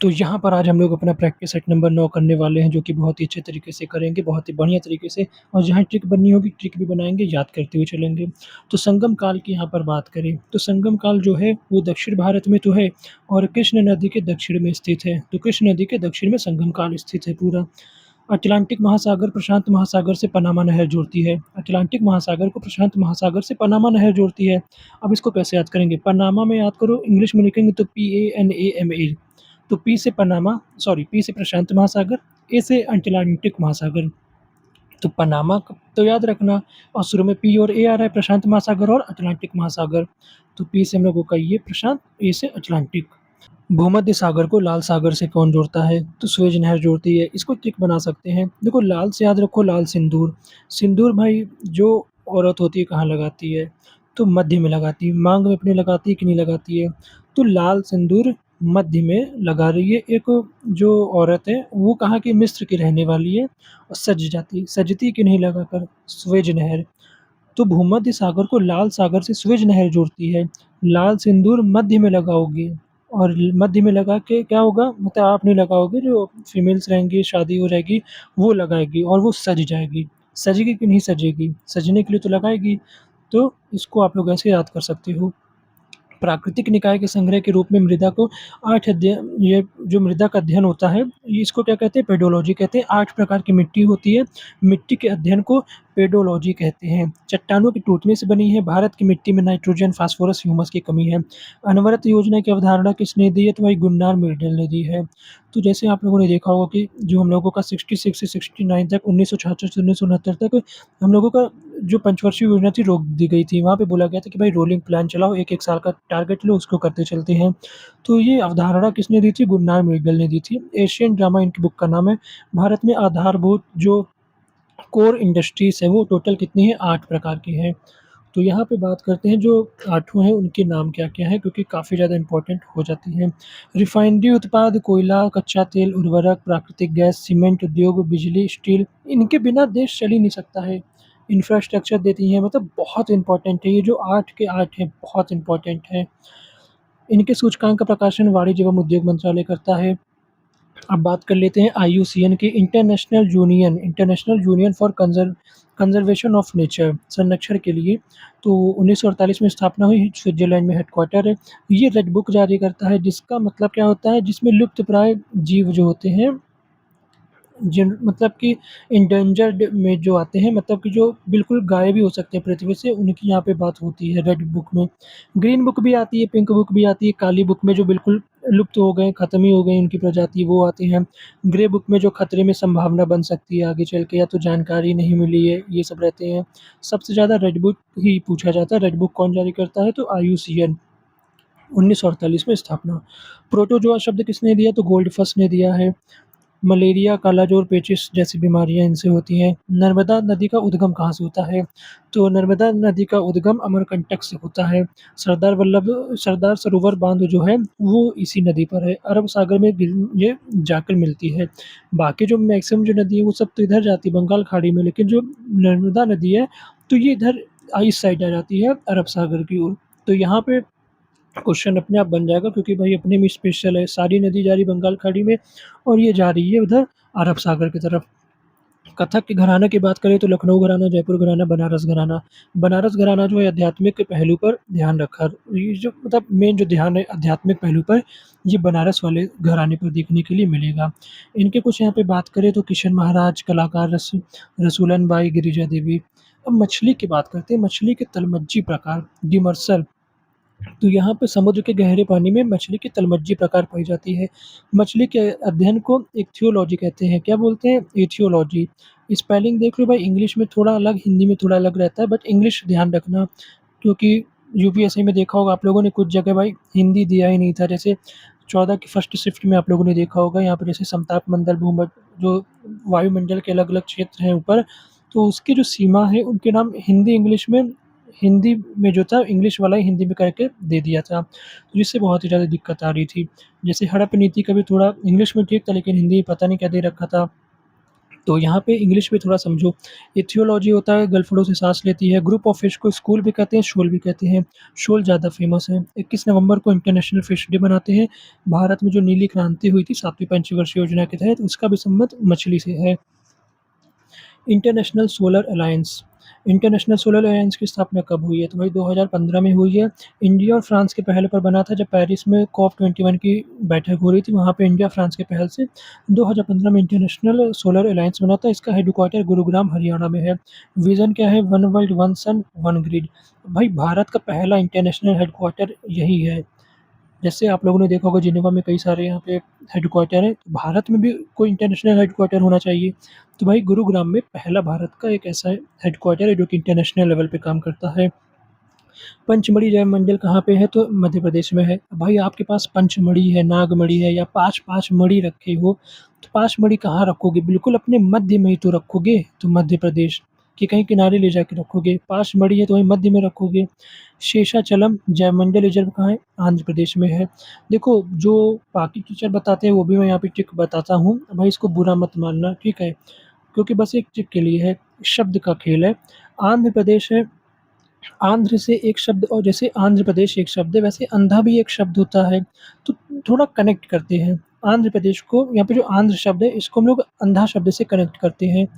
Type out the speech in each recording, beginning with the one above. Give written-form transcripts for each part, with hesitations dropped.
तो यहाँ पर आज हम लोग अपना प्रैक्टिस सेट नंबर 9 करने वाले हैं, जो कि बहुत ही अच्छे तरीके से करेंगे, बहुत ही बढ़िया तरीके से और जहाँ ट्रिक बननी होगी, ट्रिक भी बनाएँगे, याद करते हुए चलेंगे। तो संगम काल की यहाँ पर बात करें, तो संगम काल जो है, वो दक्षिण भारत में तो है और कृष्ण नदी के दक्षिण में स्थित है। तो कृष्ण नदी के दक्षिण में संगम काल स्थित है पूरा। अटलांटिक महासागर प्रशांत महासागर से पनामा नहर जोड़ती है। अटलांटिक महासागर को प्रशांत महासागर से पनामा नहर जोड़ती है। अब इसको कैसे याद करेंगे? पनामा में याद करो, इंग्लिश में लिखेंगे तो PANAMA। तो पी से पनामा, सॉरी, पी से प्रशांत महासागर, ए से अटलांटिक महासागर। तो पनामा तो याद रखना, और शुरू में पी और ए आ रहा है, प्रशांत महासागर और अटलांटिक महासागर। तो पी से हम लोगों का ये प्रशांत, ए से अटलांटिक। भूमध्य सागर को लाल सागर से कौन जोड़ता है? तो सुएज़ नहर जोड़ती है। इसको ट्रिक बना सकते हैं। देखो, लाल से याद रखो, लाल सिंदूर। सिंदूर भाई जो औरत होती है कहाँ लगाती है? तो मध्य में लगाती है। माँग में अपने लगाती है कि नहीं लगाती है? तो लाल सिंदूर मध्य में लगा रही है एक जो औरत है, वो कहाँ की? मिस्र की रहने वाली है और सज जाती है। सजती कि नहीं लगाकर? सुएज़ नहर। तो भूमध्य सागर को लाल सागर से सुएज़ नहर जोड़ती है। लाल सिंदूर मध्य में लगाओगे और मध्य में लगा के क्या होगा? मतलब आप नहीं लगाओगे, जो फीमेल्स रहेंगी, शादी हो जाएगी, वो लगाएगी और वो सज जाएगी। सजेगी कि नहीं सजेगी? सजने के लिए तो लगाएगी। तो इसको आप लोग ऐसे याद कर सकते हो। प्राकृतिक निकाय के संग्रह के रूप में मृदा को 8 अध्ययन, ये जो मृदा का अध्ययन होता है, ये इसको क्या कहते हैं? पेडोलॉजी कहते हैं। 8 प्रकार की मिट्टी होती है। मिट्टी के अध्ययन को पेडोलॉजी कहते हैं। चट्टानों के टूटने से बनी है। भारत की मिट्टी में नाइट्रोजन, फास्फोरस, ह्यूमस की कमी है। अनवरत योजना की अवधारणा किसने दी है? तो भाई गुन्नार मिर्डल ने दी है। तो जैसे आप लोगों ने देखा होगा कि जो हम लोगों का 66 से 69 तक, 1966 से 1969 तक हम लोगों का जो पंचवर्षीय योजना थी, रोक दी गई थी। वहाँ पे बोला गया था कि भाई रोलिंग प्लान चलाओ, 1-1 साल का टारगेट लो, उसको करते चलते हैं। तो ये अवधारणा किसने दी थी? गुन्नार मिर्डल ने दी थी। एशियन ड्रामा इनकी बुक का नाम है। भारत में आधारभूत जो कोर इंडस्ट्रीज़ है, वो टोटल कितनी है? 8 प्रकार की हैं। तो यहाँ पे बात करते हैं जो आठों हैं, उनके नाम क्या-क्या हैं, क्योंकि काफ़ी ज़्यादा इम्पोर्टेंट हो जाती हैं। रिफाइनरी उत्पाद, कोयला, कच्चा तेल, उर्वरक, प्राकृतिक गैस, सीमेंट उद्योग, बिजली, स्टील, इनके बिना देश चल ही नहीं सकता है। इंफ्रास्ट्रक्चर देती हैं, मतलब बहुत इम्पोर्टेंट है, ये जो 8 के 8 हैं, बहुत इम्पोर्टेंट हैं। इनके सूचकांक का प्रकाशन वाणिज्य एवं उद्योग मंत्रालय करता है। अब बात कर लेते हैं IUCN की, international union for conservation of nature, संरक्षण के लिए। तो 1948 में स्थापना हुई, स्विट्ज़रलैंड में हेडक्वार्टर है। ये रेड बुक जारी करता है, जिसका मतलब क्या होता है? जिसमें लुप्तप्राय जीव जो होते हैं, जिन मतलब कि एंडेंजर्ड में जो आते हैं, मतलब कि जो बिल्कुल गायब ही हो सकते हैं पृथ्वी से, उनकी यहाँ पे बात होती है रेड बुक में। ग्रीन बुक भी आती है, पिंक बुक भी आती है, काली बुक में जो बिल्कुल लुप्त हो गए, खत्म ही हो गई उनकी प्रजाति, वो आते हैं। ग्रे बुक में जो खतरे में संभावना बन सकती है आगे चल के, या तो जानकारी नहीं मिली है, ये सब रहते हैं। सबसे ज़्यादा रेड बुक ही पूछा जाता है। रेड बुक कौन जारी करता है? तो IUCN, 1948 में स्थापना। प्रोटोजोआ शब्द किसने दिया? तो गोल्डफस ने दिया है। मलेरिया, कालाज़ोर, पेचिश जैसी बीमारियाँ इनसे होती हैं। नर्मदा नदी का उद्गम कहाँ से होता है? तो नर्मदा नदी का उद्गम अमरकंटक से होता है। सरदार सरोवर बाँध जो है, वो इसी नदी पर है। अरब सागर में ये जाकर मिलती है। बाकी जो मैक्सिमम जो नदी है, वो सब तो इधर जाती है बंगाल खाड़ी में, लेकिन जो नर्मदा नदी है, तो ये इधर इस साइड आ जाती है, अरब सागर की ओर। तो यहाँ पे क्वेश्चन अपने आप बन जाएगा, क्योंकि भाई अपने में स्पेशल है, सारी नदी जा रही बंगाल खाड़ी में और ये जा रही है उधर अरब सागर की तरफ। कथक के घराने की बात करें तो लखनऊ घराना, जयपुर घराना, बनारस घराना। बनारस घराना जो है आध्यात्मिक पहलू पर ध्यान रखा, ये जो मतलब मेन जो ध्यान है आध्यात्मिक पहलू पर, ये बनारस वाले घराने पर देखने के लिए मिलेगा। इनके कुछ यहाँ पे बात करें तो किशन महाराज, कलाकार रसूलन बाई, गिरिजा देवी। अब मछली की बात करते हैं, मछली के तलमज्जी प्रकार, डिमर्सल। तो यहाँ पे समुद्र के गहरे पानी में मछली की तलमज्जी प्रकार पाई जाती है। मछली के अध्ययन को इक्थियोलॉजी कहते हैं। क्या बोलते हैं? इथियोलॉजी। स्पेलिंग देख लो भाई, इंग्लिश में थोड़ा अलग, हिंदी में थोड़ा अलग रहता है, बट इंग्लिश ध्यान रखना, क्योंकि यूपीएससी में देखा होगा आप लोगों ने, कुछ जगह भाई हिंदी दिया ही नहीं था। जैसे 14 की फर्स्ट शिफ्ट में आप लोगों ने देखा होगा, यहाँ पे जैसे समताप मंडल, जो वायुमंडल के अलग-अलग क्षेत्र हैं ऊपर, तो उसकी जो सीमा है, उनके नाम हिंदी में जो था, इंग्लिश वाला ही हिंदी में करके दे दिया था, तो जिससे बहुत ही ज़्यादा दिक्कत आ रही थी। जैसे हड़प नीति का भी थोड़ा इंग्लिश में ठीक था, लेकिन हिंदी में पता नहीं क्या दे रखा था। तो यहाँ पे इंग्लिश भी थोड़ा समझो। इथियोलॉजी होता है गलफड़ों से साँस लेती है, ग्रुप ऑफ फिश को स्कूल भी कहते हैं, शोल भी कहते हैं। शोल ज़्यादा फ़ेमस है। 21 नवंबर को इंटरनेशनल फिश डे मनाते हैं। भारत में जो नीली क्रांति हुई थी 7वीं पंचवर्षीय योजना के तहत, उसका भी संबंध मछली से है। International solar alliance. International solar alliance की स्थापना कब हुई है? तो भाई 2015 में हुई है। इंडिया और फ्रांस के पहल पर बना था जब पेरिस में COP21 की बैठक हो रही थी, वहाँ पे इंडिया फ्रांस के पहल से 2015 में इंटरनेशनल सोलर अलायंस बना था। इसका हेडक्वार्टर गुरुग्राम हरियाणा में है। विज़न क्या है? वन वर्ल्ड, वन सन, वन ग्रिड। भाई भारत का पहला इंटरनेशनल हेडक्वार्टर यही है। जैसे आप लोगों ने देखा होगा जिनेवा में कई सारे यहाँ पे हेडक्वार्टर हैं, तो भारत में भी कोई इंटरनेशनल हेडक्वार्टर होना चाहिए। तो भाई गुरुग्राम में पहला भारत का एक ऐसा हेडक्वार्टर है जो कि इंटरनेशनल लेवल पे काम करता है। पंचमढ़ी जैव मंडल कहाँ पे है? तो मध्य प्रदेश में है। भाई आपके पास पंचमढ़ी है, नागमढ़ी है या 5-5 मढ़ी रखे हो, तो 5 मढ़ी कहाँ रखोगे? बिल्कुल अपने मध्य में ही तो रखोगे, तो मध्य प्रदेश कि कहीं किनारे ले जाके रखोगे। 5 मढ़ी है तो वहीं मध्य में रखोगे। शेषाचलम जैवमंडल रिज़र्व कहाँ है? आंध्र प्रदेश में है। देखो जो बाकी टीचर बताते हैं वो भी मैं यहाँ पे ट्रिक बताता हूँ। भाई इसको बुरा मत मानना, ठीक है? क्योंकि बस एक ट्रिक के लिए है, शब्द का खेल है। आंध्र प्रदेश है, आंध्र से एक शब्द और जैसे आंध्र प्रदेश एक शब्द है, वैसे अंधा भी एक शब्द होता है, तो थोड़ा कनेक्ट करते हैं। आंध्र प्रदेश को यहाँ पे जो आंध्र शब्द है, इसको हम लोग अंधा शब्द से कनेक्ट करते हैं।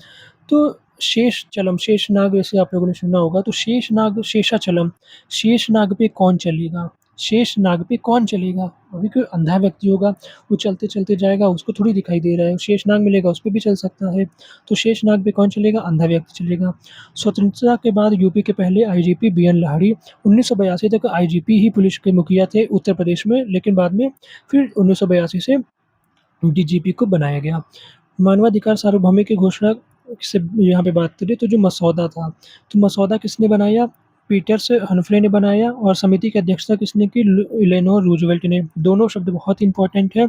तो शेषचलम, शेषनाग जैसे आप लोगों ने सुना होगा, तो शेषनाग, शेषाचलम, शेषनाग पे कौन चलेगा? शेषनाग पे कौन चलेगा? अभी कोई अंधा व्यक्ति होगा, वो चलते-चलते जाएगा, उसको थोड़ी दिखाई दे रहा है, शेषनाग मिलेगा, उस पे भी चल सकता है। तो शेषनाग पे कौन चलेगा? अंधा व्यक्ति चलेगा। स्वतंत्रता के बाद यूपी के पहले आईजीपी बीएन लाहिड़ी 1982 तक आईजीपी ही पुलिस के मुखिया थे उत्तर प्रदेश में, लेकिन बाद में फिर 1982 से डीजीपी को बनाया गया। मानवाधिकार सार्वभौमिक की घोषणा से यहाँ पे बात करें तो जो मसौदा था, तो मसौदा किसने बनाया? पीटर्स हनफ्रे ने बनाया और समिति की अध्यक्षता किसने की? इलेनोर रूज़वेल्ट ने। दोनों शब्द बहुत इम्पोर्टेंट है।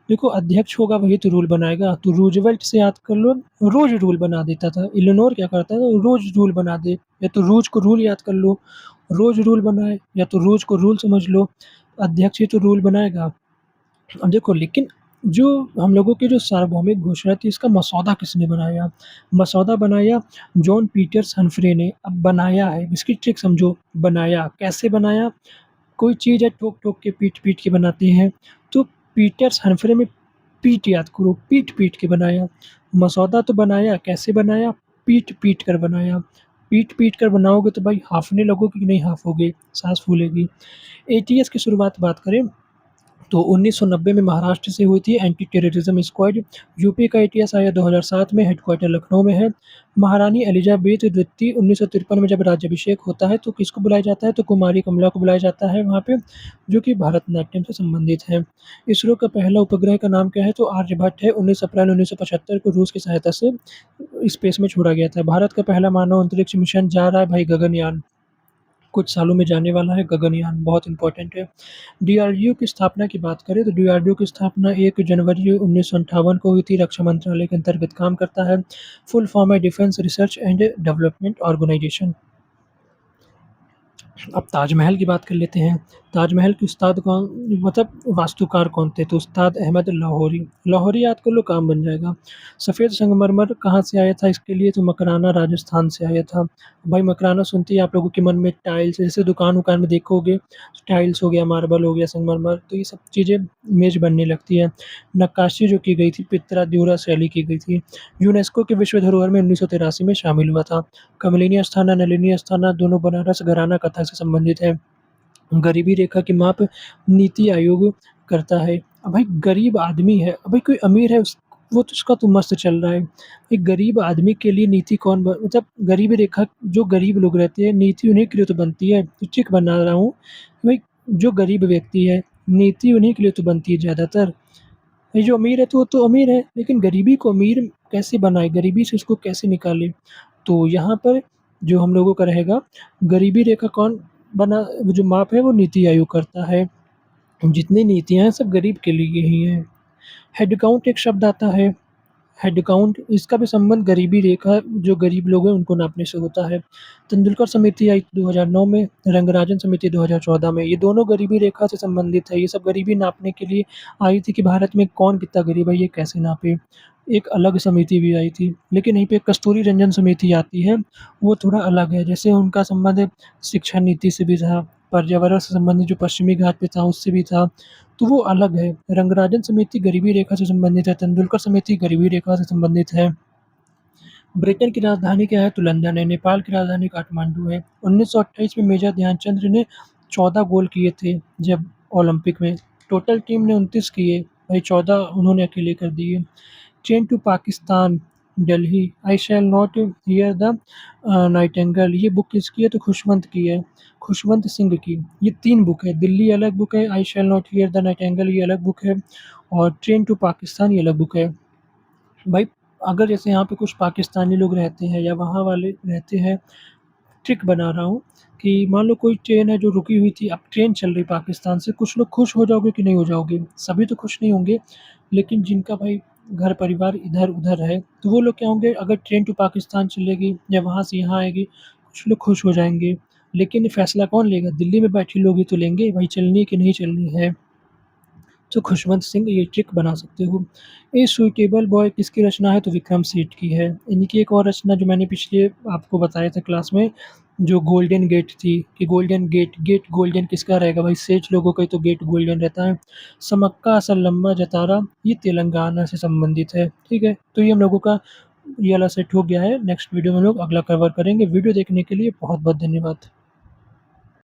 देखो अध्यक्ष होगा वही तो रूल बनाएगा, तो रूज़वेल्ट से याद कर लो, रोज़ रूल बना देता था। इलेनोर क्या करता था? रोज़ रूल बना दे, या तो रोज़ को रूल याद कर लो, रोज़ रूल बनाए, या तो रोज़ को रूल समझ लो, अध्यक्ष ही तो रूल बनाएगा। अब देखो लेकिन जो हम लोगों की जो सार्वभौमिक घोषणा थी इसका मसौदा किसने बनाया? मसौदा बनाया जॉन पीटर्स हनफ्रे ने। अब बनाया है, इसकी ट्रिक समझो, बनाया, कैसे बनाया? कोई चीज़ है ठोक-ठोक के, पीट-पीट के बनाते हैं, तो पीटर्स हनफ्रे में पीट याद करो, पीट-पीट के बनाया। मसौदा तो बनाया, कैसे बनाया? पीट-पीट कर बनाया। पीट-पीट कर बनाओगे तो भाई हाँफने लगोगे कि नहीं हाँफोगे? साँस फूलेगी। एटीएस की शुरुआत बात करें तो 1990 में महाराष्ट्र से हुई थी एंटी टेररिज्म स्क्वाड। यूपी का एटीएस आया 2007 में, हेडक्वार्टर लखनऊ में है। महारानी एलिज़ाबेथ द्वितीय 1953 में जब राज्याभिषेक होता है तो किसको बुलाया जाता है? तो कुमारी कमला को बुलाया जाता है वहाँ पे, जो कि भरतनाट्यम से संबंधित है। इसरो का पहला उपग्रह का नाम क्या है? तो आर्यभट्ट है। 19 अप्रैल 1975 को रूस की सहायता से स्पेस में छोड़ा गया था। भारत का पहला मानव अंतरिक्ष मिशन जा रहा है भाई गगनयान। कुछ सालों में जाने वाला है गगनयान, बहुत इम्पोर्टेंट है। डीआरडीओ की स्थापना की बात करें तो डीआरडीओ की स्थापना 1 जनवरी 1958 को हुई थी, रक्षा मंत्रालय के अंतर्गत काम करता है। फुल फॉर्म है defence research and development organisation. अब ताजमहल की बात कर लेते हैं। ताजमहल के उस्ताद कौन, मतलब वास्तुकार कौन थे? तो उस्ताद अहमद लाहौरी। लाहौरी याद कर लो, काम बन जाएगा। सफ़ेद संगमरमर कहाँ से आया था इसके लिए? तो मकराना राजस्थान से आया था। भाई मकराना सुनते ही आप लोगों के मन में टाइल्स, जैसे दुकान-वुकान में देखोगे, टाइल्स हो गया, मार्बल हो गया, संगमरमर, तो ये सब चीज़ें इमेज बनने लगती है। नक्काशी जो की गई थी पित्रा-द्युरा शैली की गई थी। यूनेस्को के विश्व धरोहर में 1983 में शामिल हुआ था। कमलिनी अस्थाना, नलिनी अस्थाना दोनों बनारस घराना कथा से संबंधित है। गरीबी रेखा की माप नीति आयोग करता है। अब भाई गरीब आदमी है, अब भाई कोई अमीर है वो तो उसका तो मस्त चल रहा है। एक गरीब आदमी के लिए नीति कौन ब मतलब गरीबी रेखा जो गरीब लोग रहते हैं, नीति उन्हीं के लिए तो बनती है। तो ट्रिक बना रहा हूँ, भाई जो गरीब व्यक्ति है, नीति उन्हीं के लिए तो बनती है ज़्यादातर। ये जो अमीर है तो वो तो अमीर है, लेकिन गरीबी को अमीर कैसे बनाए, गरीबी से उसको कैसे निकालें? तो यहाँ पर जो हम लोगों का रहेगा, गरीबी रेखा कौन बना, वो जो माप है वो नीति आयोग करता है। जितनी नीतियाँ हैं सब गरीब के लिए ही हैं। हेड काउंट एक शब्द आता है, हेड काउंट इसका भी संबंध गरीबी रेखा जो गरीब लोग हैं उनको नापने से होता है। तेंदुलकर समिति आई 2009 में, रंगराजन समिति 2014 में। ये दोनों गरीबी रेखा से संबंधित है। ये सब गरीबी नापने के लिए आई थी कि भारत में कौन कितना गरीब है ये कैसे नापें। एक अलग समिति भी आई थी। लेकिन यहीं पे कस्तूरी रंजन समिति आती है, वो थोड़ा अलग है। जैसे उनका संबंध शिक्षा नीति से भी था, पर्यावरण से संबंधित जो पश्चिमी घाट पे था उससे भी था। तो वो अलग है। रंगराजन समिति गरीबी रेखा से संबंधित है, तेंदुलकर समिति गरीबी रेखा से संबंधित है। ब्रिटेन की राजधानी क्या है? तो लंदन है। नेपाल की राजधानी काठमांडू है। 1928 में मेजर ध्यानचंद ने 14 गोल किए थे जब ओलंपिक में। टोटल टीम ने 29 किए, वही 14 उन्होंने अकेले कर दिए। चेन to Pakistan, Delhi, I shall not hear the nightingale, ये बुक किसकी है? तो खुशवंत की है, खुशवंत सिंह की। ये 3 बुक है, दिल्ली अलग बुक है, I shall not hear the nightingale ये अलग बुक है और ट्रेन टू पाकिस्तान ये अलग बुक है। भाई अगर जैसे यहाँ पे कुछ पाकिस्तानी लोग रहते हैं या वहाँ वाले रहते हैं, ट्रिक बना रहा हूँ कि मान लो कोई ट्रेन है जो रुकी हुई थी, अब ट्रेन चल रही पाकिस्तान से, कुछ लोग खुश हो जाओगे कि नहीं हो जाओगे? सभी तो खुश नहीं होंगे, लेकिन जिनका भाई घर परिवार इधर-उधर है, तो वो लोग क्या होंगे अगर ट्रेन टू पाकिस्तान चलेगी या वहाँ से यहाँ आएगी, कुछ लोग खुश हो जाएँगे। लेकिन फैसला कौन लेगा? दिल्ली में बैठे लोग ही तो लेंगे, भाई चलनी है कि नहीं चलनी है। तो खुशवंत सिंह ये ट्रिक बना सकते हो। ए सुइटेबल बॉय किसकी रचना है? तो विक्रम सेठ की है। इनकी एक और रचना जो मैंने पिछले आपको बताया था क्लास में, जो गोल्डन गेट थी कि गोल्डन गेट, गेट गोल्डन किसका रहेगा? भाई सेठ लोगों का ही तो गेट गोल्डन रहता है। समक्का असल लम्बा जतारा ये तेलंगाना से संबंधित है, ठीक है? तो ये हम लोगों का ये वाला सेट हो गया है। नेक्स्ट वीडियो में हम लोग अगला कवर करेंगे। वीडियो देखने के लिए बहुत-बहुत धन्यवाद।